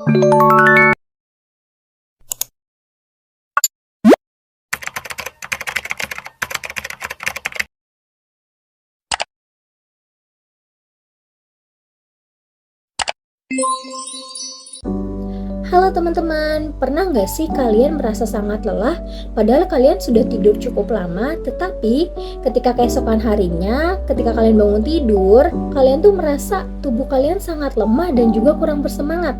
Halo teman-teman, pernah nggak sih kalian merasa sangat lelah padahal kalian sudah tidur cukup lama, tetapi ketika keesokan harinya, ketika kalian bangun tidur, kalian tuh merasa tubuh kalian sangat lemah dan juga kurang bersemangat.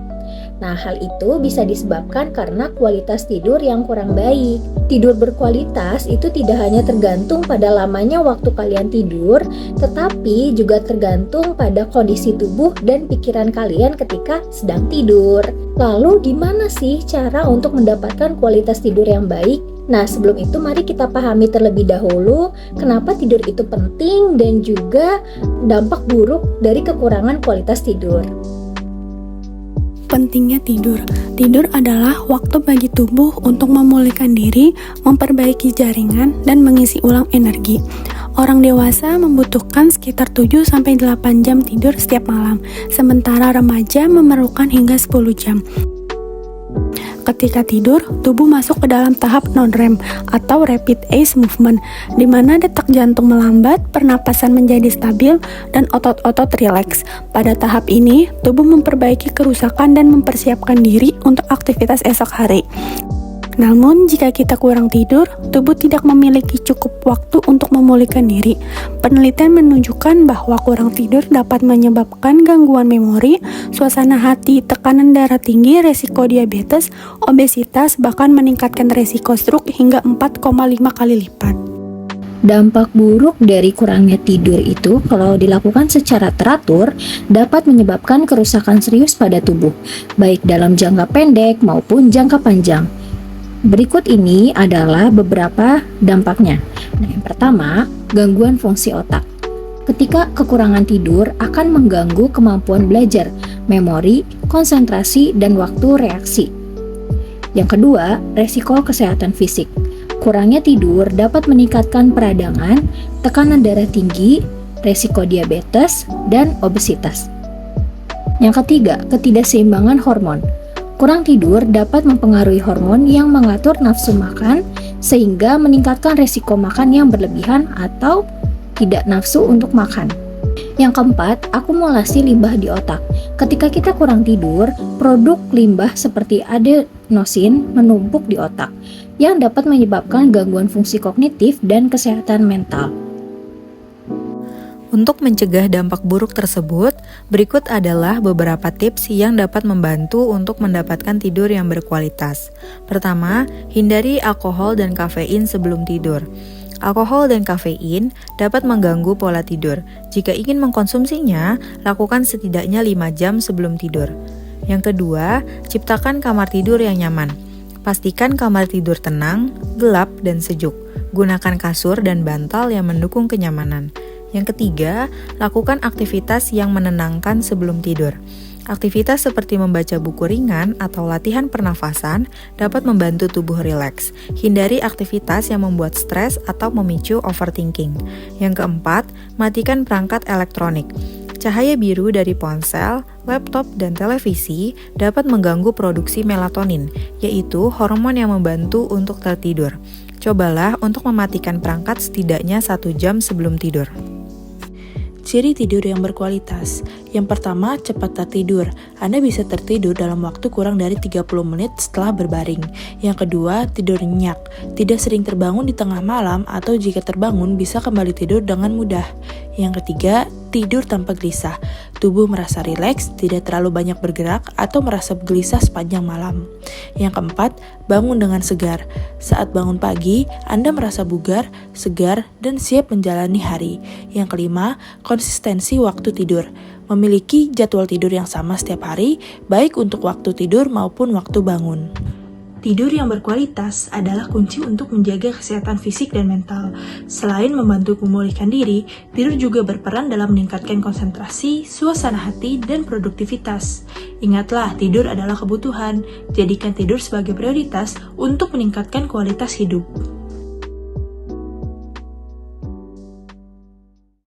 Nah, hal itu bisa disebabkan karena kualitas tidur yang kurang baik. Tidur berkualitas itu tidak hanya tergantung pada lamanya waktu kalian tidur, tetapi juga tergantung pada kondisi tubuh dan pikiran kalian ketika sedang tidur. Lalu gimana sih cara untuk mendapatkan kualitas tidur yang baik? Nah, sebelum itu mari kita pahami terlebih dahulu kenapa tidur itu penting dan juga dampak buruk dari kekurangan kualitas tidur. Pentingnya tidur. Tidur adalah waktu bagi tubuh untuk memulihkan diri, memperbaiki jaringan, dan mengisi ulang energi. Orang dewasa membutuhkan sekitar 7-8 jam tidur setiap malam, sementara remaja memerlukan hingga 10 jam. Ketika tidur, tubuh masuk ke dalam tahap non-REM atau Rapid Eye Movement, di mana detak jantung melambat, pernapasan menjadi stabil, dan otot-otot rileks. Pada tahap ini, tubuh memperbaiki kerusakan dan mempersiapkan diri untuk aktivitas esok hari. Namun, jika kita kurang tidur, tubuh tidak memiliki cukup waktu untuk memulihkan diri. Penelitian menunjukkan bahwa kurang tidur dapat menyebabkan gangguan memori, suasana hati, tekanan darah tinggi, resiko diabetes, obesitas, bahkan meningkatkan resiko stroke hingga 4,5 kali lipat. Dampak buruk dari kurangnya tidur itu kalau dilakukan secara teratur dapat menyebabkan kerusakan serius pada tubuh, baik dalam jangka pendek maupun jangka panjang. Berikut ini adalah beberapa dampaknya. Nah, yang pertama, gangguan fungsi otak. Ketika kekurangan tidur akan mengganggu kemampuan belajar, memori, konsentrasi, dan waktu reaksi. Yang kedua, resiko kesehatan fisik. Kurangnya tidur dapat meningkatkan peradangan, tekanan darah tinggi, resiko diabetes, dan obesitas. Yang ketiga, ketidakseimbangan hormon. Kurang tidur dapat mempengaruhi hormon yang mengatur nafsu makan sehingga meningkatkan resiko makan yang berlebihan atau tidak nafsu untuk makan. Yang keempat, akumulasi limbah di otak. Ketika kita kurang tidur, produk limbah seperti adenosin menumpuk di otak yang dapat menyebabkan gangguan fungsi kognitif dan kesehatan mental. Untuk mencegah dampak buruk tersebut, berikut adalah beberapa tips yang dapat membantu untuk mendapatkan tidur yang berkualitas. Pertama, hindari alkohol dan kafein sebelum tidur. Alkohol dan kafein dapat mengganggu pola tidur. Jika ingin mengkonsumsinya, lakukan setidaknya 5 jam sebelum tidur. Yang kedua, ciptakan kamar tidur yang nyaman. Pastikan kamar tidur tenang, gelap, dan sejuk. Gunakan kasur dan bantal yang mendukung kenyamanan. Yang ketiga, lakukan aktivitas yang menenangkan sebelum tidur. Aktivitas seperti membaca buku ringan atau latihan pernafasan dapat membantu tubuh rileks. Hindari aktivitas yang membuat stres atau memicu overthinking. Yang keempat, matikan perangkat elektronik. Cahaya biru dari ponsel, laptop, dan televisi dapat mengganggu produksi melatonin, yaitu hormon yang membantu untuk tertidur. Cobalah untuk mematikan perangkat setidaknya 1 jam sebelum tidur. Ciri tidur yang berkualitas. Yang pertama, cepat tertidur. Anda bisa tertidur dalam waktu kurang dari 30 menit setelah berbaring. Yang kedua, tidur nyenyak. Tidak sering terbangun di tengah malam atau jika terbangun bisa kembali tidur dengan mudah. Yang ketiga, tidur tanpa gelisah. Tubuh merasa rileks, tidak terlalu banyak bergerak atau merasa gelisah sepanjang malam. Yang keempat, bangun dengan segar. Saat bangun pagi, Anda merasa bugar, segar, dan siap menjalani hari. Yang kelima, konsistensi waktu tidur. Memiliki jadwal tidur yang sama setiap hari, baik untuk waktu tidur maupun waktu bangun. Tidur yang berkualitas adalah kunci untuk menjaga kesehatan fisik dan mental. Selain membantu memulihkan diri, tidur juga berperan dalam meningkatkan konsentrasi, suasana hati, dan produktivitas. Ingatlah, tidur adalah kebutuhan. Jadikan tidur sebagai prioritas untuk meningkatkan kualitas hidup.